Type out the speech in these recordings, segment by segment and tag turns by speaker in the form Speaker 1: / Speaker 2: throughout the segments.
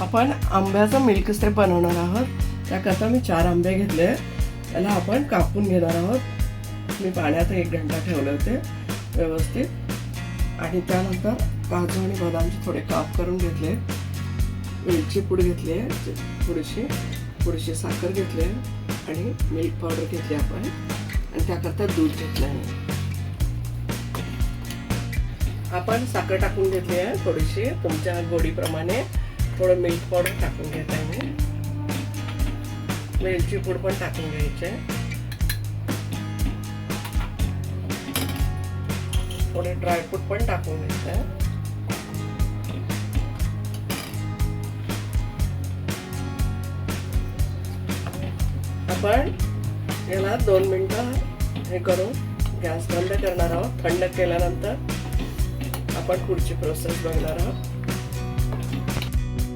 Speaker 1: आपण आंब्याचं milk stay बनवणार आहोत. त्याकरता मी 4 आंबे घेतले. त्याला आपण कापून घेणार आहोत. मी पाण्यात 1 घंटा ठेवले होते व्यवस्थित. आणि त्यानंतर काजू आणि बदामचे थोडे काप करून घेतले. वेलची पूड घेतली आहे थोडीशी साखर घेतली आणि मिल्क पावडर घेतली आपण. आणि त्याकरता दूध घेतलं आहे. आपण साखर टाकून घेतली आहे थोडीशी, तुमच्या गोडीप्रमाणे. थोडं मिल्क पावडर टाकून घेत आहे मी. वेलची पूड पण टाकून घ्यायची. थोडे ड्रायफ्रूट पण टाकून घ्यायचे. आपण याला 2 मिनिटं हे करून गॅस बंद करणार आहोत. थंड केल्यानंतर आपण पुढची प्रोसेस बघणार आहोत.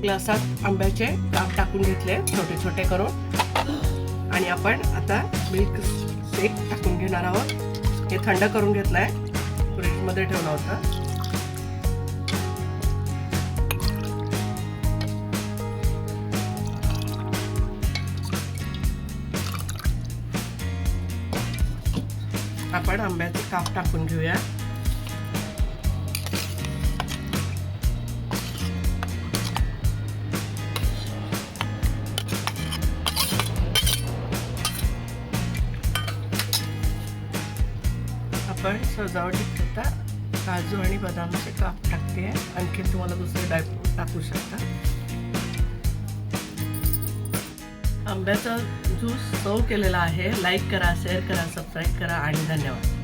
Speaker 1: ग्लासात आंब्याचे काप टाकून घेतले छोटे छोटे करून. आणि आपण आता मिल्क शेक टाकून घेणार आहोत. हे थंड करून घेतलाय, फ्रीजमध्ये ठेवला होता. आपण आंब्याचे काप टाकून घेऊया. आपण सजावटीकरता काजू आणि बदामचे काप टाकते. आणखी तुम्हाला दुसरे ड्रायफ्रूट टाकू शकता. आंब्याचा ज्यूस सर्व केलेला आहे. लाईक करा, शेअर करा, सबस्क्राईब करा आणि धन्यवाद.